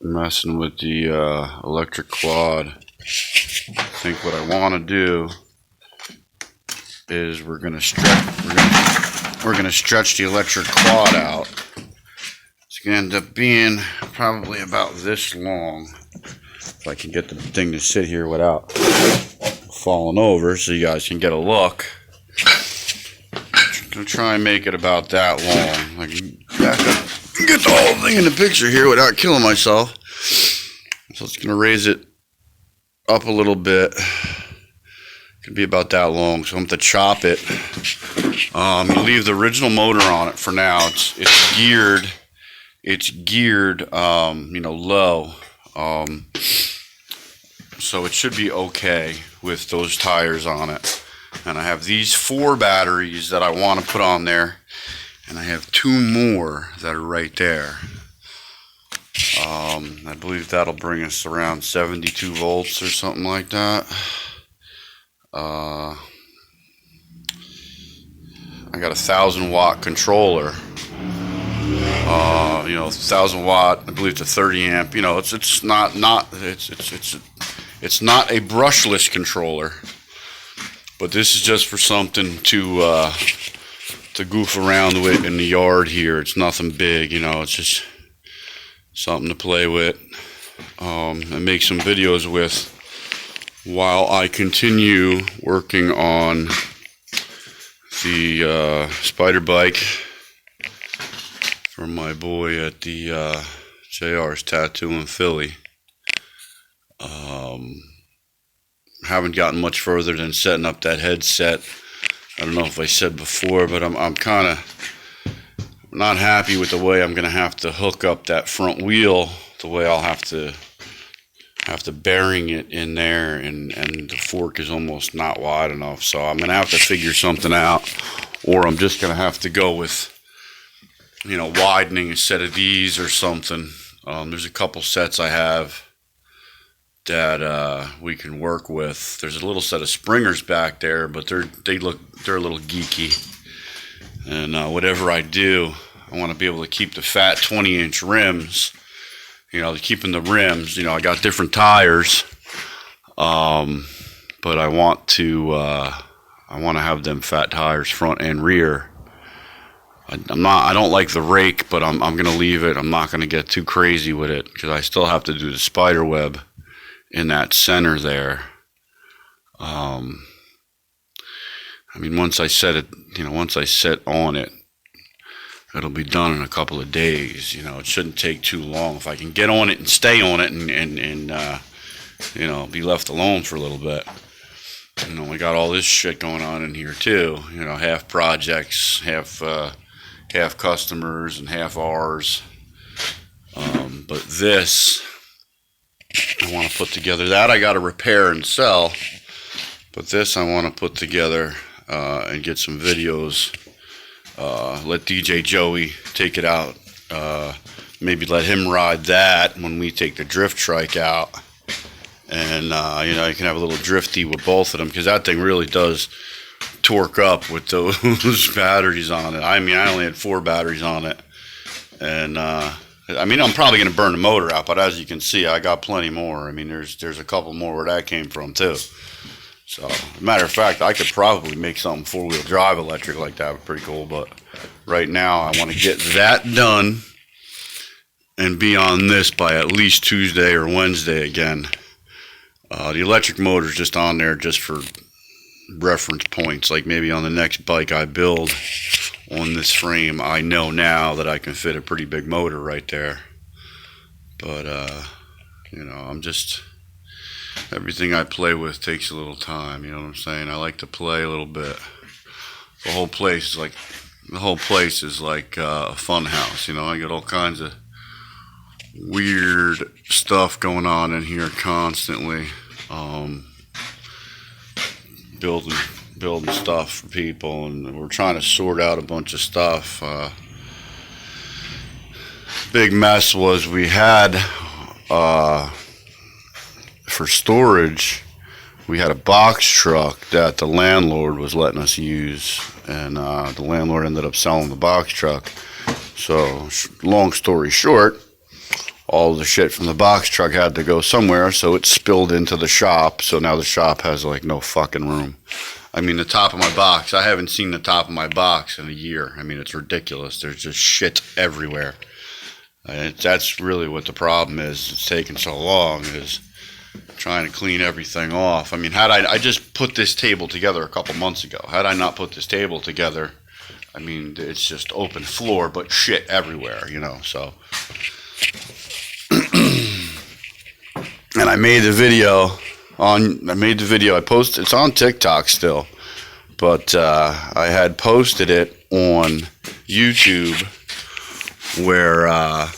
messing with the electric quad. I think what I want to do is we're gonna stretch the electric quad out. It's gonna end up being probably about this long. If I can get the thing to sit here without falling over, so you guys can get a look. I'm gonna try and make it about that long. I can get the whole thing in the picture here without killing myself. So it's gonna raise it up a little bit. Could be about that long, so I'm going to chop it. Leave the original motor on it for now. It's geared. It's geared, low. So it should be okay with those tires on it. And I have these 4 batteries that I want to put on there, and I have 2 more that are right there. I believe that'll bring us around 72 volts or something like that. I got a 1,000-watt controller. 1,000 watt. I believe it's a 30 amp. It's not a brushless controller, but this is just for something to goof around with in the yard here. It's nothing big, it's just something to play with and make some videos with while I continue working on the spider bike for my boy at the JR's Tattoo in Philly. Haven't gotten much further than setting up that headset. I don't know if I said before, but I'm kind of not happy with the way I'm going to have to hook up that front wheel, the way I'll have to bearing it in there, and the fork is almost not wide enough, so I'm gonna have to figure something out, or I'm just gonna have to go with widening a set of these or something. There's a couple sets I have that we can work with. There's a little set of springers back there, but they're a little geeky, and whatever I do, I want to be able to keep the fat 20-inch rims. Keeping the rims, I got different tires, but I want to have them fat tires front and rear. I don't like the rake, but I'm going to leave it. I'm not going to get too crazy with it because I still have to do the spider web in that center there. Once I set it, once I set on it, it'll be done in a couple of days. It shouldn't take too long. If I can get on it and stay on it and be left alone for a little bit. We got all this shit going on in here too. Half projects, half customers, and half ours. But this, I want to put together. That I got to repair and sell. But this I want to put together and get some videos. Let DJ Joey take it out. Maybe let him ride that when we take the drift trike out. And, you can have a little drifty with both of them, because that thing really does torque up with those batteries on it. I only had 4 batteries on it. And, I'm probably going to burn the motor out, but as you can see, I got plenty more. There's a couple more where that came from, too. So, matter of fact, I could probably make something 4-wheel drive electric like that. Pretty cool. But right now, I want to get that done and be on this by at least Tuesday or Wednesday again. The electric motor is just on there just for reference points. Like maybe on the next bike I build on this frame, I know now that I can fit a pretty big motor right there. But, I'm just... Everything I play with takes a little time, you know what I'm saying? I like to play a little bit. The whole place is like a fun house, I got all kinds of weird stuff going on in here constantly. Building stuff for people, and we're trying to sort out a bunch of stuff. Big mess was we had for storage, we had a box truck that the landlord was letting us use, and the landlord ended up selling the box truck. So long story short, all the shit from the box truck had to go somewhere, so it spilled into the shop. So now the shop has like no fucking room. I mean, the top of my box, I haven't seen the top of my box in a year. I mean, it's ridiculous. There's just shit everywhere. That's really what the problem is. It's taking so long, is trying to clean everything off. I mean, I just put this table together a couple months ago. Had I not put this table together, I mean, it's just open floor, but shit everywhere, you know, so. And I made the video, I posted, it's on TikTok still, but I had posted it on YouTube where I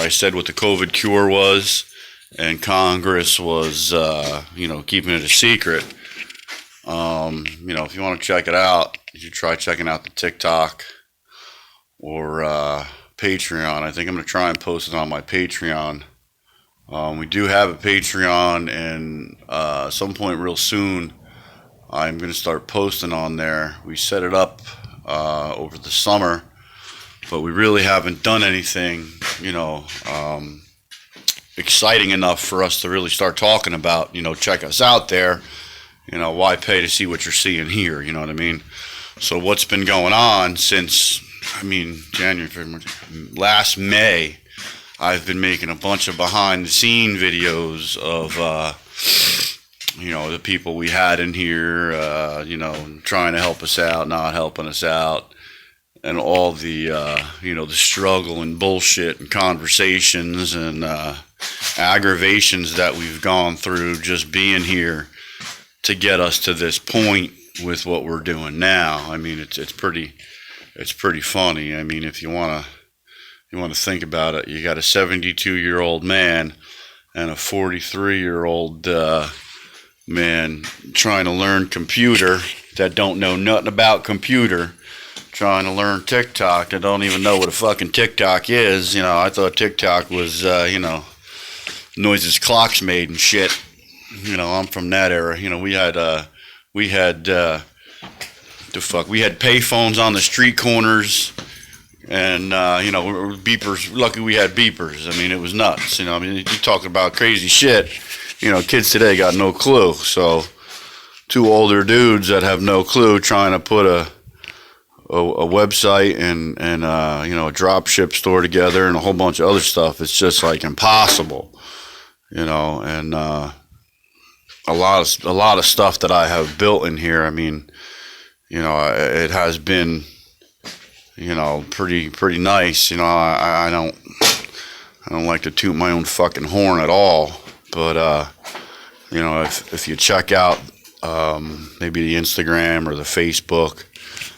said what the COVID cure was, and Congress was, keeping it a secret. If you want to check it out, you should try checking out the TikTok or Patreon. I think I'm going to try and post it on my Patreon. We do have a Patreon, and some point real soon, I'm going to start posting on there. We set it up over the summer, but we really haven't done anything, exciting enough for us to really start talking about, check us out there. Why pay to see what you're seeing here? You know what I mean? So what's been going on since, January, February, last May, I've been making a bunch of behind-the-scene videos of, the people we had in here, trying to help us out, not helping us out, and all the, the struggle and bullshit and conversations and aggravations that we've gone through just being here to get us to this point with what we're doing now. I mean, it's pretty funny. I mean, if you want to think about it, you got a 72-year-old man and a 43-year-old man trying to learn computer that don't know nothing about computer, trying to learn TikTok that don't even know what a fucking TikTok is. I thought TikTok was, noises clocks made and shit. I'm from that era. We had payphones on the street corners, and beepers. Lucky we had beepers. I mean, it was nuts. You talking about crazy shit. Kids today got no clue. So, two older dudes that have no clue trying to put a website and a drop ship store together and a whole bunch of other stuff. It's just like impossible. And a lot of stuff that I have built in here. I mean, it has been, pretty nice. I don't like to toot my own fucking horn at all. But if you check out maybe the Instagram or the Facebook,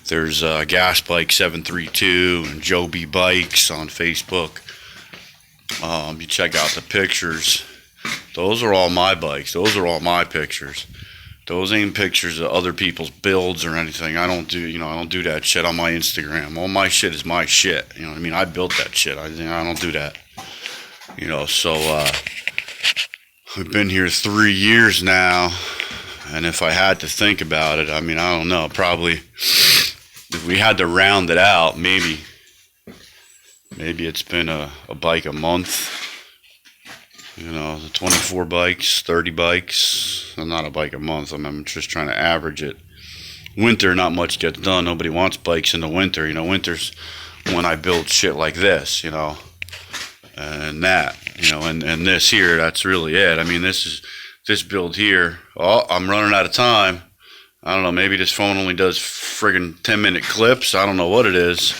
there's Gas Bike 732 and Joe B Bikes on Facebook. You check out the pictures. Those are all my bikes. Those are all my pictures. Those ain't pictures of other people's builds or anything. I don't do that shit on my Instagram. All my shit is my shit. I built that shit. I don't do that. So we've been here 3 years now, and if I had to think about it, I don't know. Probably if we had to round it out, maybe it's been a bike a month. 24 bikes, 30 bikes. Not a bike a month. I'm just trying to average it. Winter, not much gets done. Nobody wants bikes in the winter. Winter's when I build shit like this, and that, and this here, that's really it. This build here. Oh, I'm running out of time. I don't know. Maybe this phone only does friggin' 10-minute clips. I don't know what it is.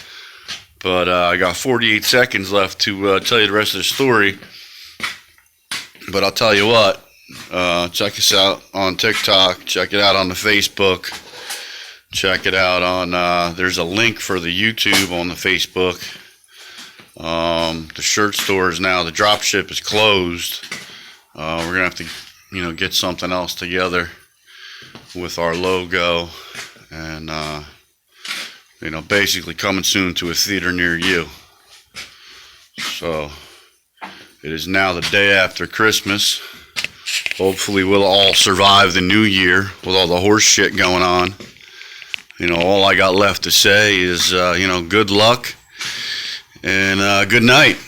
But I got 48 seconds left to tell you the rest of the story. But I'll tell you what, check us out on TikTok, check it out on the Facebook, check it out on, there's a link for the YouTube on the Facebook. The shirt store is now, the drop ship is closed. We're going to have to, get something else together with our logo and, basically coming soon to a theater near you. So, it is now the day after Christmas. Hopefully we'll all survive the new year with all the horse shit going on. All I got left to say is, good luck and good night.